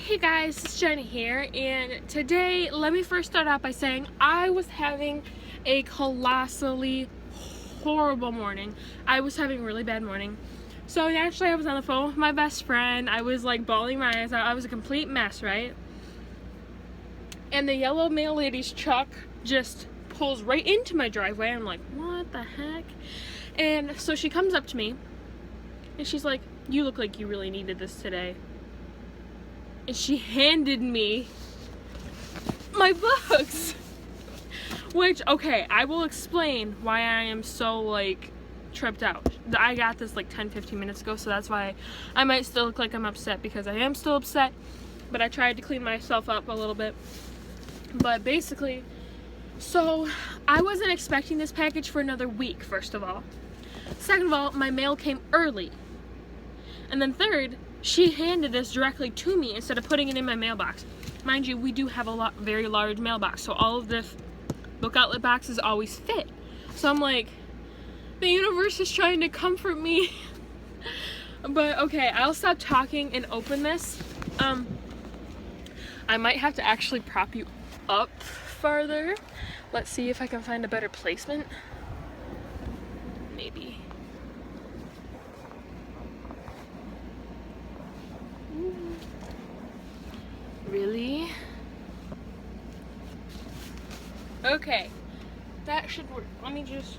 Hey guys, it's Jenny here, and today let me first start out by saying I was having a colossally horrible morning. I was having a really bad morning. So naturally I was on the phone with my best friend. I was like bawling my eyes out. I was a complete mess, right? And the yellow mail lady's truck just pulls right into my driveway. I'm like, what the heck? And so she comes up to me and she's like, you look like you really needed this today. And she handed me my books. Which, okay, I will explain why I am so, like, tripped out. I got this, like, 10-15 minutes ago, so that's why I might still look like I'm upset, because I am still upset. But I tried to clean myself up a little bit. But basically, so I wasn't expecting this package for another week, first of all. Second of all, my mail came early. And then third, she handed this directly to me instead of putting it in my mailbox. Mind you, we do have a very large mailbox, so all of the book outlet boxes always fit. So I'm like, the universe is trying to comfort me. But okay, I'll stop talking and open this. I might have to actually prop you up farther. Let's see if I can find a better placement. Maybe. Really? Okay, that should work. Let me just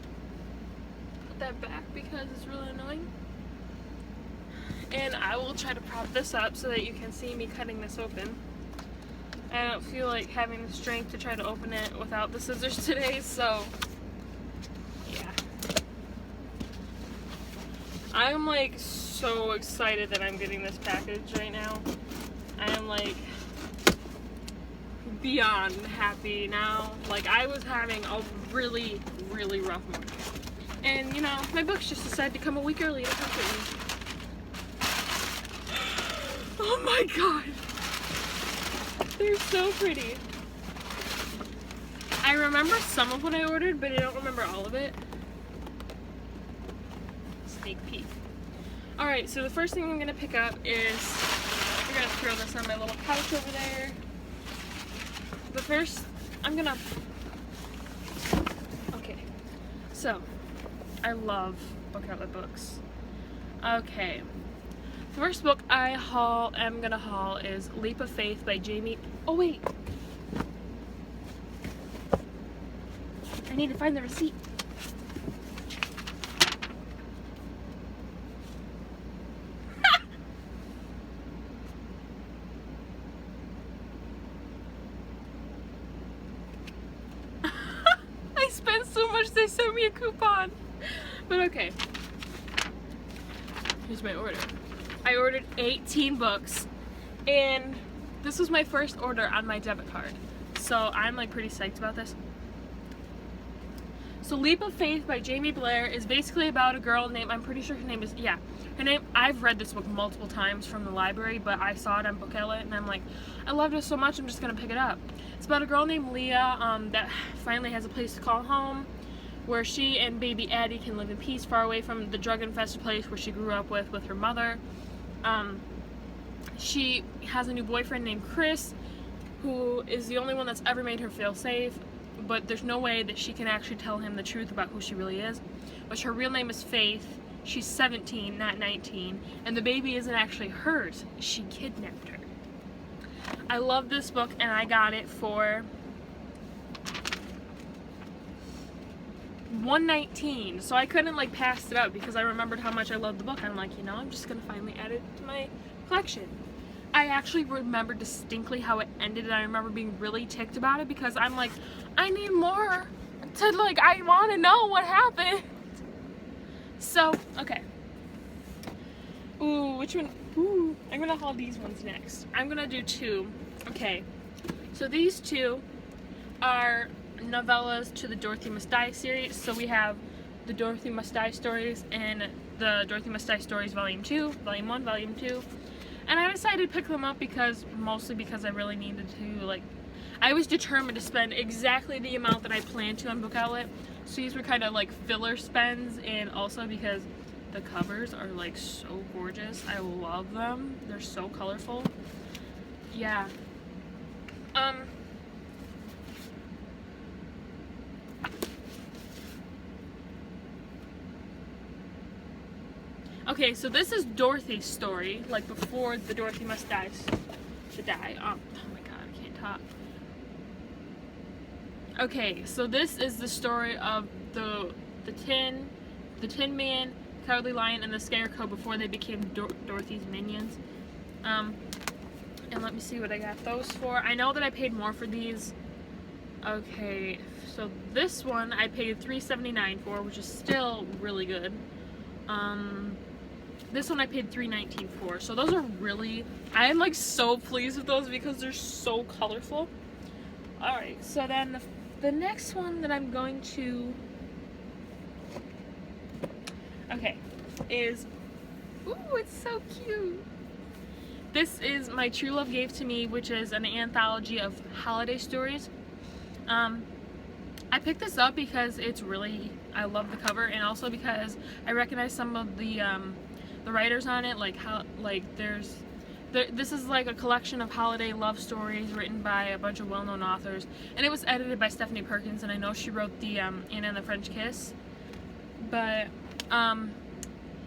put that back because it's really annoying. And I will try to prop this up so that you can see me cutting this open. I don't feel like having the strength to try to open it without the scissors today, so yeah. I'm like so excited that I'm getting this package right now. I am like beyond happy now. Like, I was having a really, really rough morning. And, you know, my books just decided to come a week early to comfort me. Oh my god! They're so pretty. I remember some of what I ordered, but I don't remember all of it. Sneak peek. Alright, so the first thing I'm gonna pick up is, we're gonna throw this on my little couch over there. But first, I'm gonna... Okay, so, I love book outlet books. Okay, the first book I'm gonna haul is Leap of Faith by Jamie... Oh wait! I need to find the receipt. Spent so much they sent me a coupon. But okay, here's my order. I ordered 18 books and this was my first order on my debit card, so I'm like pretty psyched about this. So Leap of Faith by Jamie Blair is basically about a girl named, I'm pretty sure her name is, yeah, her name, I've read this book multiple times from the library, but I saw it on Book Outlet and I'm like, I loved it so much I'm just gonna pick it up. It's about a girl named Leah that finally has a place to call home, where she and baby Addie can live in peace far away from the drug-infested place where she grew up with her mother. She has a new boyfriend named Chris, who is the only one that's ever made her feel safe, but there's no way that she can actually tell him the truth about who she really is, which her real name is Faith. She's 17, not 19, and the baby isn't actually hers. She kidnapped her. I love this book, and I got it for $1.19, so I couldn't like pass it up because I remembered how much I loved the book. I'm like, you know, I'm just gonna finally add it to my collection. I actually remember distinctly how it ended, and I remember being really ticked about it because I'm like, I need more to, like, I want to know what happened. So, okay. Ooh, which one? Ooh, I'm gonna haul these ones next. I'm gonna do two. Okay, so these two are novellas to the Dorothy Must Die series. So we have the Dorothy Must Die stories and the Dorothy Must Die stories volume 2, volume 1, volume 2. And I decided to pick them up mostly because I really needed to, like, I was determined to spend exactly the amount that I planned to on Book Outlet. So these were kind of like filler spends, and also because the covers are like so gorgeous. I love them. They're so colorful. yeah. Okay, so this is Dorothy's story, like before the Dorothy Must Die to die. Oh my god, I can't talk. Okay, so this is the story of the Tin Man, Cowardly Lion, and the Scarecrow before they became Dorothy's minions. And let me see what I got those for. I know that I paid more for these. Okay, so this one I paid $3.79 for, which is still really good. This one I paid $3.19 for. So those are really, I am like so pleased with those because they're so colorful. Alright, so then the next one that I'm going to, okay, is, ooh, it's so cute. This is My True Love Gave to Me, which is an anthology of holiday stories. I picked this up because it's really, I love the cover, and also because I recognize some of the writers on it, like how, like this is like a collection of holiday love stories written by a bunch of well-known authors, and it was edited by Stephanie Perkins, and I know she wrote the Anna and the French Kiss. But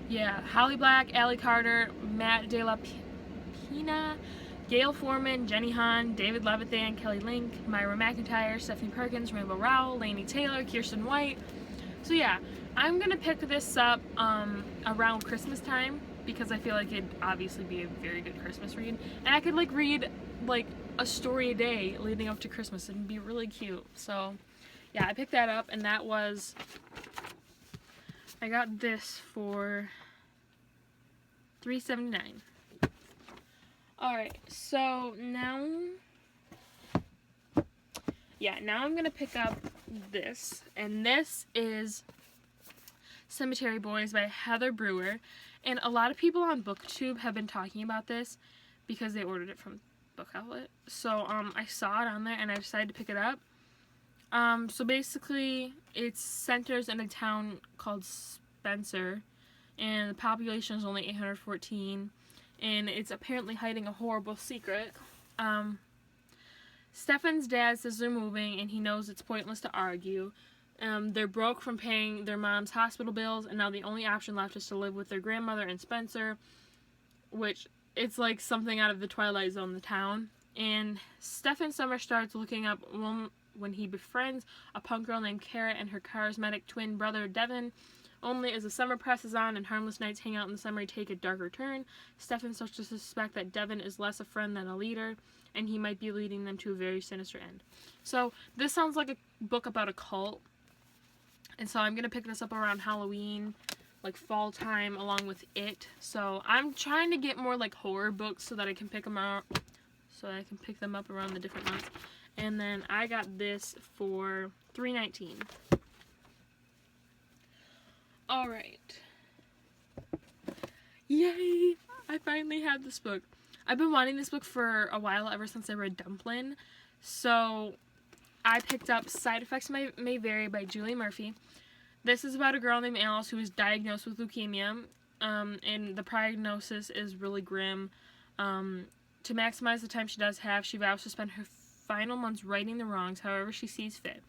yeah, Holly Black, Allie Carter, Matt De La Pina, Gail Foreman, Jenny Han, David Levithan, Kelly Link, Myra McIntyre, Stephanie Perkins, Rainbow Rowell, Lainey Taylor, Kirsten White. So yeah, I'm gonna pick this up around Christmas time because I feel like it'd obviously be a very good Christmas read, and I could like read like a story a day leading up to Christmas and be really cute. So yeah, I picked that up, and that was, I got this for $3.79. Alright, so now, yeah, now I'm gonna pick up this, and this is Cemetery Boys by Heather Brewer, and a lot of people on BookTube have been talking about this because they ordered it from Book Outlet. So I saw it on there and I decided to pick it up. So basically it centers in a town called Spencer, and the population is only 814, and it's apparently hiding a horrible secret. Stefan's dad says they're moving, and he knows it's pointless to argue. They're broke from paying their mom's hospital bills, and now the only option left is to live with their grandmother and Spencer, which it's like something out of the Twilight Zone, the town. And Stefan Summer starts looking up when he befriends a punk girl named Kara and her charismatic twin brother Devin. Only as the summer presses on and harmless nights hang out in the summer take a darker turn, Stefan starts to suspect that Devin is less a friend than a leader, and he might be leading them to a very sinister end. So this sounds like a book about a cult, and so I'm going to pick this up around Halloween, like fall time, along with it. So I'm trying to get more like horror books so that I can pick them out, so I can pick them up around the different months. And then I got this for $3.19. Alright. Yay! I finally have this book. I've been wanting this book for a while, ever since I read Dumplin'. So I picked up Side Effects May Vary by Julie Murphy. This is about a girl named Alice who is diagnosed with leukemia, and the prognosis is really grim. To maximize the time she does have, she vows to spend her final months righting the wrongs however she sees fit.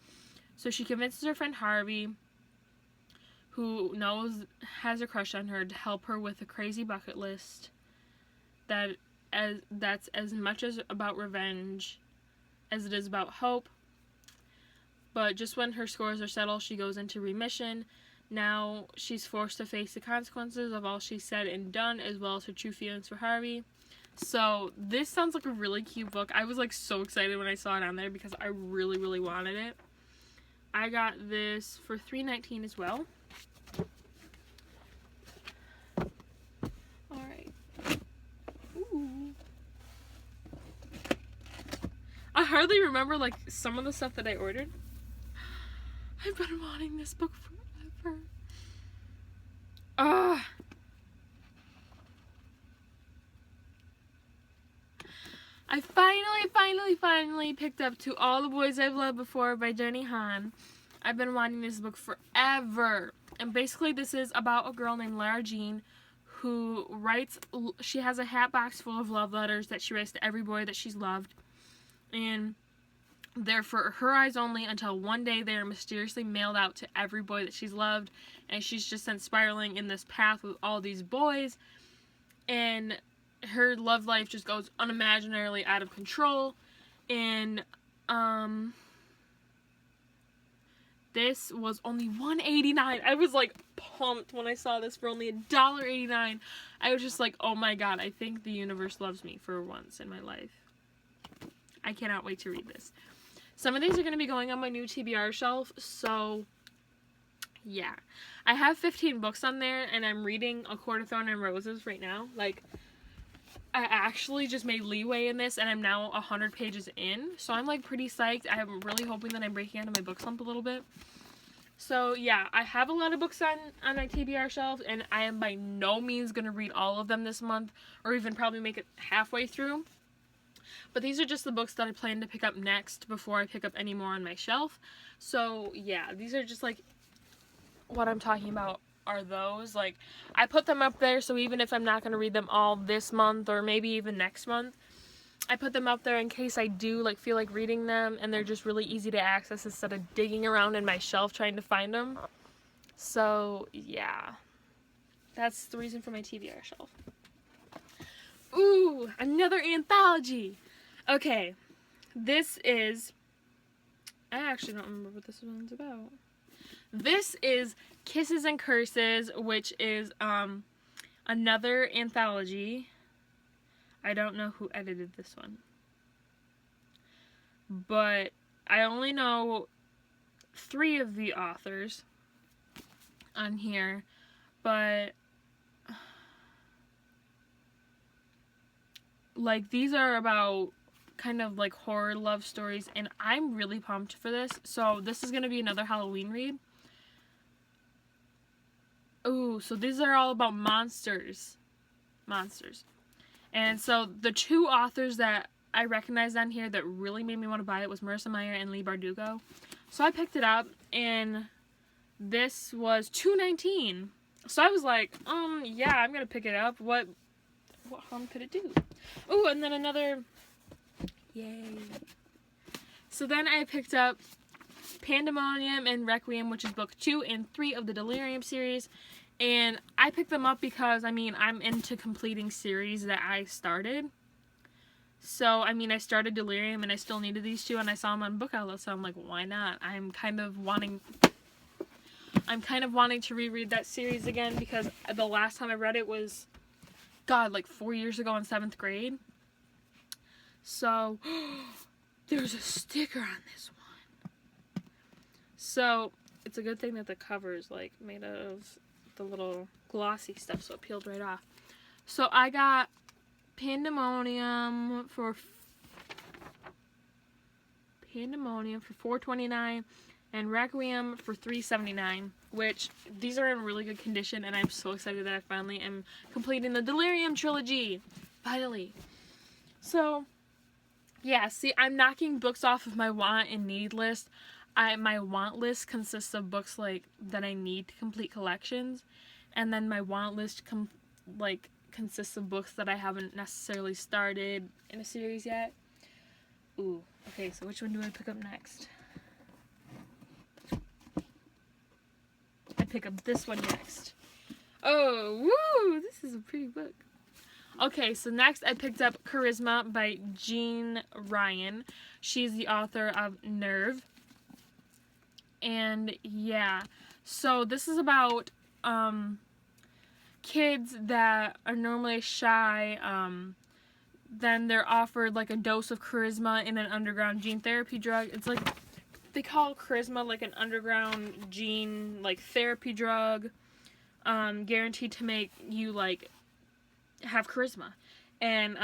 So she convinces her friend Harvey, who has a crush on her, to help her with a crazy bucket list that's as much as about revenge as it is about hope. But just when her scores are settled, she goes into remission. Now she's forced to face the consequences of all she's said and done, as well as her true feelings for Harvey. So this sounds like a really cute book. I was like so excited when I saw it on there because I really, really wanted it. I got this for $3.19 as well. Alright. Ooh. I hardly remember like some of the stuff that I ordered. I've been wanting this book forever. I finally picked up To All the Boys I've Loved Before by Jenny Han. I've been wanting this book forever. And basically this is about a girl named Lara Jean who writes, she has a hat box full of love letters that she writes to every boy that she's loved. And they're for her eyes only until one day they are mysteriously mailed out to every boy that she's loved. And she's just sent spiraling in this path with all these boys. And her love life just goes unimaginarily out of control. And, this was only $1.89. I was like pumped when I saw this for only $1.89. I was just like, oh my god, I think the universe loves me for once in my life. I cannot wait to read this. Some of these are going to be going on my new TBR shelf, so yeah. I have 15 books on there, and I'm reading A Court of Thorn and Roses right now. Like, I actually just made leeway in this, and I'm now 100 pages in, so I'm like pretty psyched. I'm really hoping that I'm breaking out of my book slump a little bit. So yeah, I have a lot of books on my TBR shelf, and I am by no means going to read all of them this month, or even probably make it halfway through. But these are just the books that I plan to pick up next before I pick up any more on my shelf. So yeah, these are just like what I'm talking about are those. Like, I put them up there so even if I'm not going to read them all this month or maybe even next month, I put them up there in case I do like feel like reading them, and they're just really easy to access instead of digging around in my shelf trying to find them. So yeah, that's the reason for my TBR shelf. Ooh, another anthology. Okay, this is, I actually don't remember what this one's about. This is Kisses and Curses, which is another anthology. I don't know who edited this one, but I only know 3 of the authors on here, but like these are about kind of like horror love stories, and I'm really pumped for this. So this is going to be another Halloween read. Ooh, so these are all about monsters. And so the 2 authors that I recognized on here that really made me want to buy it was Marissa Meyer and Leigh Bardugo. So I picked it up, and this was $2.19. So I was like, yeah, I'm going to pick it up. What harm could it do? Ooh, and then another, yay. So then I picked up Pandemonium and Requiem, which is book 2 and 3 of the Delirium series. And I picked them up because, I mean, I'm into completing series that I started. So, I mean, I started Delirium and I still needed these 2, and I saw them on Book Outlet, so I'm like, why not? I'm kind of wanting to reread that series again, because the last time I read it was, God, like 4 years ago in 7th grade. So, there's a sticker on this one. So, it's a good thing that the cover is, like, made out of the little glossy stuff, so it peeled right off. So, I got Pandemonium for $4.29 and Requiem for $3.79, which these are in really good condition, and I'm so excited that I finally am completing the Delirium trilogy. Finally. So, yeah, see, I'm knocking books off of my want and need list. My want list consists of books like that I need to complete collections, and then my want list consists of books that I haven't necessarily started in a series yet. Ooh, okay, so which one do I pick up next? I pick up this one next. Oh, woo! This is a pretty book. Okay, so next I picked up Charisma by Jean Ryan. She's the author of Nerve. And yeah, so this is about kids that are normally shy. Then they're offered like a dose of charisma in an underground gene therapy drug. It's like, they call charisma like an underground gene like therapy drug, guaranteed to make you like have charisma. And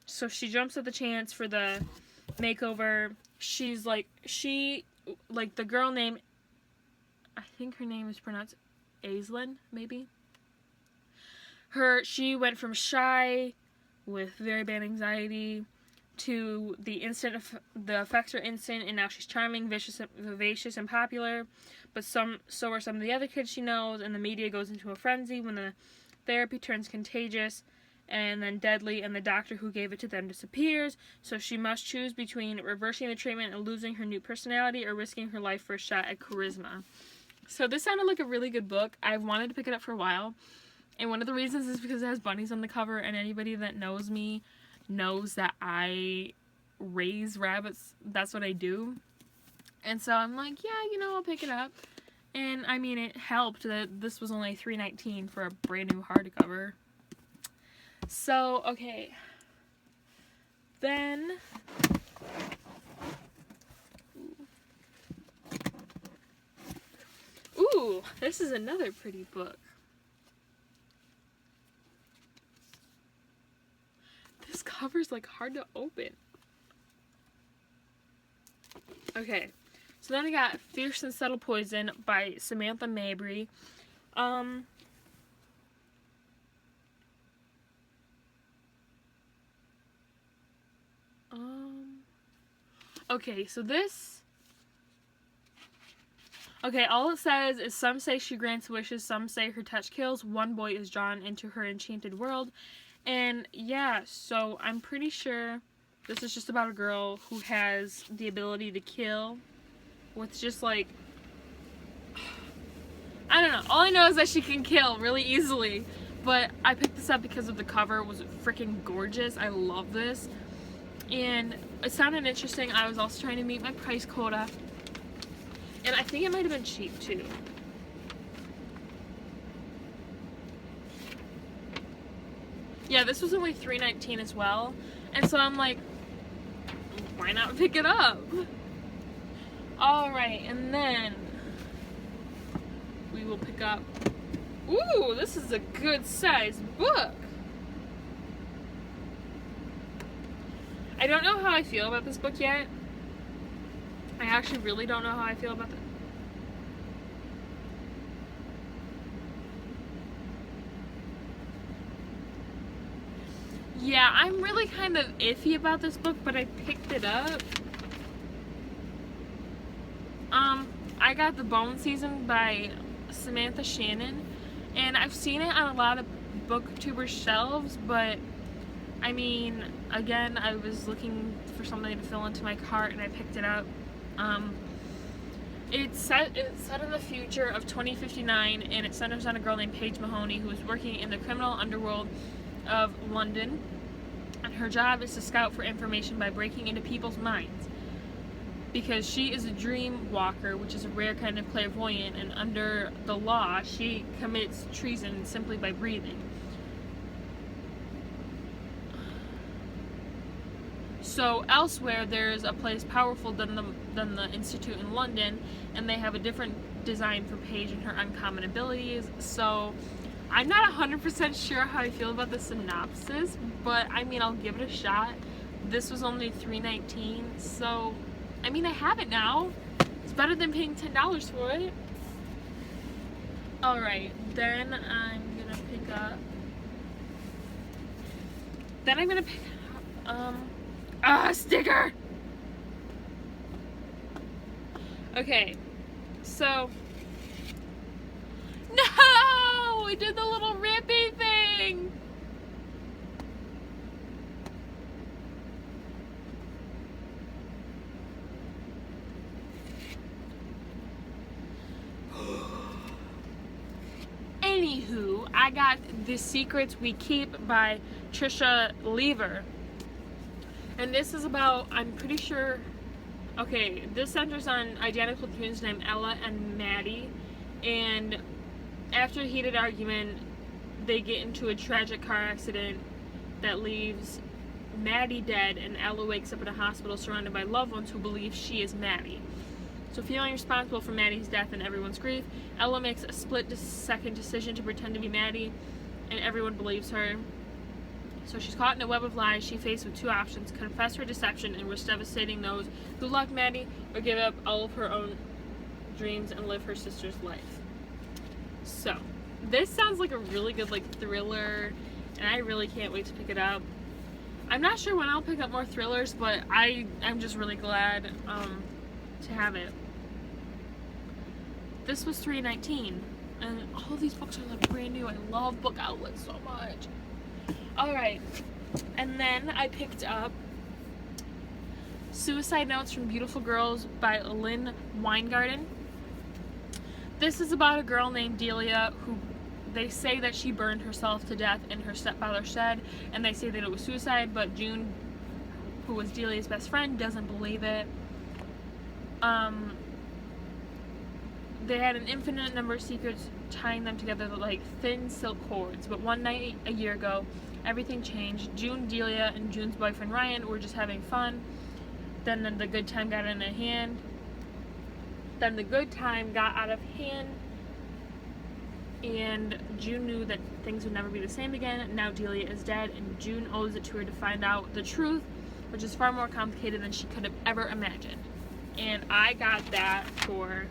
so she jumps at the chance for the makeover. She's like, the girl named, I think her name is pronounced Aislinn, maybe. She went from shy with very bad anxiety to the effects are instant, and now she's charming, vivacious, and popular. But so are some of the other kids she knows, and the media goes into a frenzy when the therapy turns contagious and then deadly, and the doctor who gave it to them disappears, so she must choose between reversing the treatment and losing her new personality or risking her life for a shot at charisma. So this sounded like a really good book. I've wanted to pick it up for a while, and one of the reasons is because it has bunnies on the cover, and anybody that knows me knows that I raise rabbits. That's what I do. And so I'm like, yeah, you know, I'll pick it up. And I mean, it helped that this was only $3.19 for a brand new hardcover. So, okay. Then ooh, this is another pretty book. This cover's like hard to open. Okay, so then I got Fierce and Subtle Poison by Samantha Mabry. Okay, so this... Okay, all it says is some say she grants wishes, some say her touch kills, one boy is drawn into her enchanted world. And yeah, so I'm pretty sure this is just about a girl who has the ability to kill with just like... I don't know, all I know is that she can kill really easily. But I picked this up because of the cover. It was freaking gorgeous. I love this. And it sounded interesting. I was also trying to meet my price quota. And I think it might have been cheap too. Yeah, this was only $3.19 as well. And so I'm like, why not pick it up? Alright, and then we will pick up... Ooh, this is a good sized book. I don't know how I feel about this book yet. I actually really don't know how I feel about it. Yeah, I'm really kind of iffy about this book, but I picked it up. I got The Bone Season by Samantha Shannon, and I've seen it on a lot of booktubers' shelves, but I mean, again, I was looking for something to fill into my cart, and I picked it up. It's set in the future of 2059, and it centers on a girl named Paige Mahoney who is working in the criminal underworld of London, and her job is to scout for information by breaking into people's minds, because she is a dream walker, which is a rare kind of clairvoyant, and under the law she commits treason simply by breathing. So elsewhere there's a place powerful than the Institute in London, and they have a different design for Paige and her uncommon abilities. So I'm not 100% sure how I feel about the synopsis, but I mean, I'll give it a shot. This was only $3.19, so I mean, I have it now. It's better than paying $10 for it. Alright, then I'm gonna pick up... sticker! Okay, so... No! I did the little rippy thing! Anywho, I got The Secrets We Keep by Trisha Lever. And this is about, I'm pretty sure, okay, this centers on identical twins named Ella and Maddie. And after a heated argument, they get into a tragic car accident that leaves Maddie dead, and Ella wakes up in a hospital surrounded by loved ones who believe she is Maddie. So feeling responsible for Maddie's death and everyone's grief, Ella makes a split-second decision to pretend to be Maddie, and everyone believes her. So she's caught in a web of lies. She's faced with two options: confess her deception and risk devastating those who love Maddie, or give up all of her own dreams and live her sister's life. So this sounds like a really good thriller, and I really can't wait to pick it up. I'm not sure when I'll pick up more thrillers, but I'm just really glad to have it. This was $3.19. And all these books are like brand new. I love Book Outlet so much. Alright, and then I picked up Suicide Notes from Beautiful Girls by Lynn Weingarten. This is about a girl named Delia who they say that she burned herself to death in her stepfather's shed, and they say that it was suicide, but June, who was Delia's best friend, doesn't believe it. They had an infinite number of secrets tying them together like thin silk cords, but one night a year ago, everything changed. June, Delia, and June's boyfriend Ryan were just having fun. Then the good time got out of hand. And June knew that things would never be the same again. Now Delia is dead, and June owes it to her to find out the truth, which is far more complicated than she could have ever imagined. And I got that for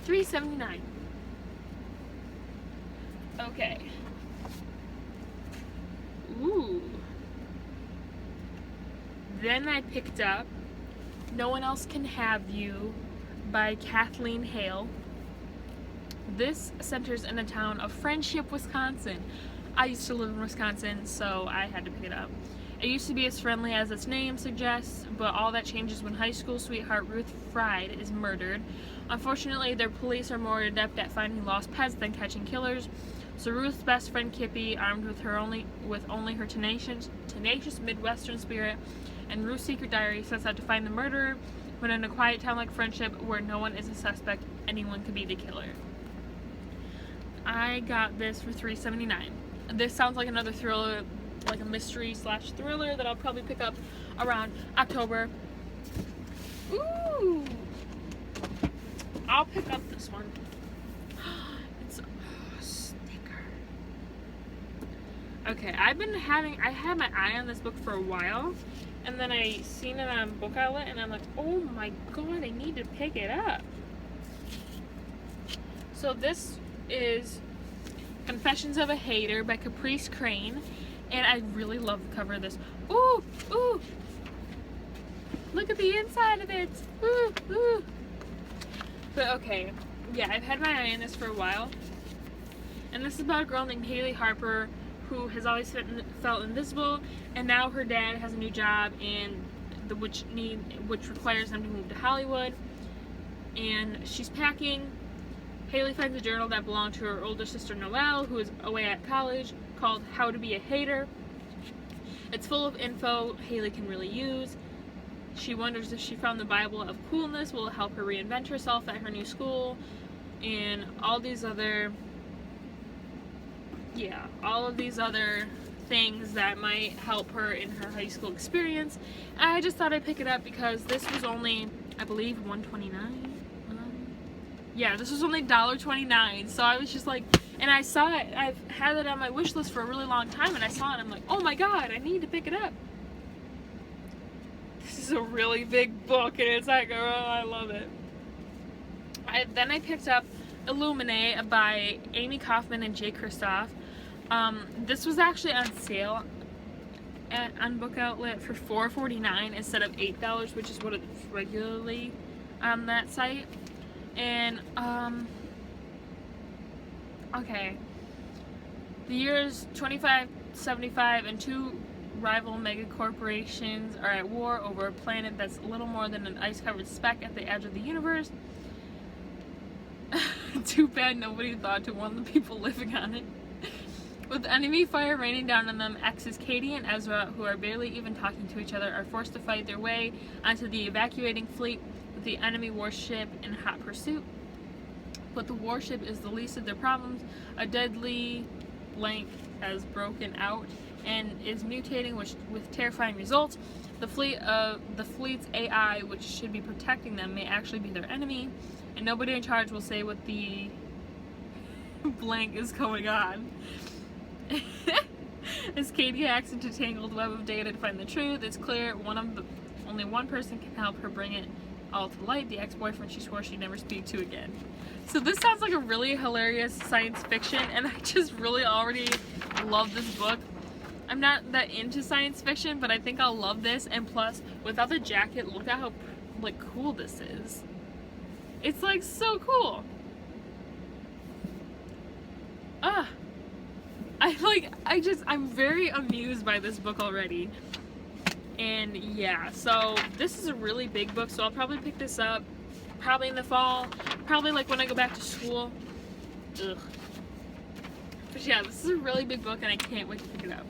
$3.79. Okay. Ooh. Then I picked up No One Else Can Have You by Kathleen Hale. This centers in the town of Friendship, Wisconsin. I used to live in Wisconsin, so I had to pick it up. It used to be as friendly as its name suggests, but all that changes when high school sweetheart Ruth Fried is murdered. Unfortunately, their police are more adept at finding lost pets than catching killers. So Ruth's best friend Kippy, armed with only her tenacious Midwestern spirit, and Ruth's secret diary, sets out to find the murderer. But in a quiet town like Friendship, where no one is a suspect, anyone could be the killer. I got this for $3.79. This sounds like another thriller, like a mystery/thriller that I'll probably pick up around October. Ooh! I'll pick up this one. It's a sticker. Okay, I had my eye on this book for a while, and then I seen it on Book Outlet, and I'm like, oh my god, I need to pick it up. So this is Confessions of a Hater by Caprice Crane, and I really love the cover of this. Ooh, ooh! Look at the inside of it! Ooh, ooh! But okay, yeah, I've had my eye on this for a while, and this is about a girl named Haley Harper who has always felt invisible, and now her dad has a new job, and which requires them to move to Hollywood, and she's packing. Haley finds a journal that belonged to her older sister Noelle, who is away at college, called How to Be a Hater. It's full of info Haley can really use. She wonders if she found the Bible of coolness will help her reinvent herself at her new school, and all of these other things that might help her in her high school experience. And I just thought I'd pick it up because this was only, I believe, $1.29. Yeah, this was only $1.29, so I was just like, and I saw it, I've had it on my wish list for a really long time, and I saw it, and I'm like, oh my god, I need to pick it up. This is a really big book, and it's like, oh, I love it. Then I picked up Illuminate by Amy Kaufman and Jay Kristoff. This was actually on sale on Book Outlet for $4.49 instead of $8, which is what it's regularly on that site. And, okay. The year is 2575, and two rival mega corporations are at war over a planet that's little more than an ice-covered speck at the edge of the universe. Too bad nobody thought to warn the people living on it. With enemy fire raining down on them, exes Katie and Ezra, who are barely even talking to each other, are forced to fight their way onto the evacuating fleet with the enemy warship in hot pursuit. But the warship is the least of their problems. A deadly blank has broken out and is mutating with terrifying results. The fleet's AI, which should be protecting them, may actually be their enemy, and nobody in charge will say what the blank is going on. As Katie hacks into tangled web of data to find the truth, it's clear only one person can help her bring it all to light, the ex-boyfriend she swore she'd never speak to again. So this sounds like a really hilarious science fiction, and I just really already love this book. I'm not that into science fiction, but I think I'll love this, and plus, without the jacket, look at how like cool this is. It's like so cool. I'm very amused by this book already. And yeah, so this is a really big book, so I'll probably pick this up probably in the fall, probably like when I go back to school. Ugh. But yeah, this is a really big book and I can't wait to pick it up.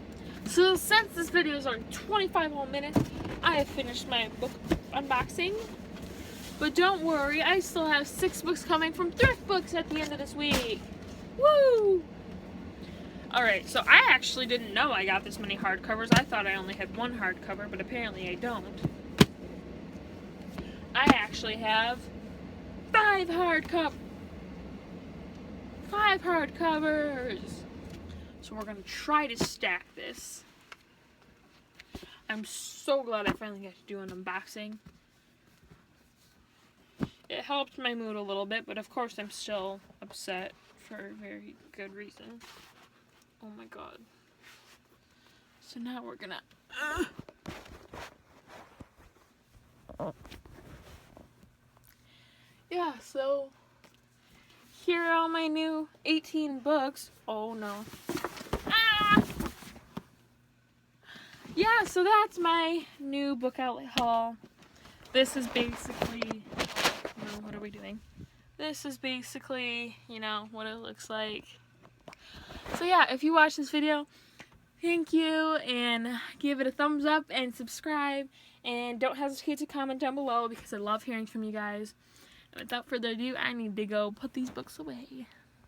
So since this video is on 25 whole minutes, I have finished my book unboxing. But don't worry, I still have 6 books coming from Thrift Books at the end of this week. Woo! Alright, so I actually didn't know I got this many hardcovers. I thought I only had 1 hardcover, but apparently I don't. I actually have 5 hardcovers. So we're going to try to stack this. I'm so glad I finally got to do an unboxing. It helped my mood a little bit, but of course I'm still upset for a very good reason. Oh my god. So now we're gonna... Yeah, so here are all my new 18 books. Oh no. Ah! Yeah, so that's my new book outlet haul. This is basically... what are we doing? This is basically, you know, what it looks like. So yeah, if you watch this video, thank you, and give it a thumbs up and subscribe, and don't hesitate to comment down below because I love hearing from you guys. And without further ado, I need to go put these books away.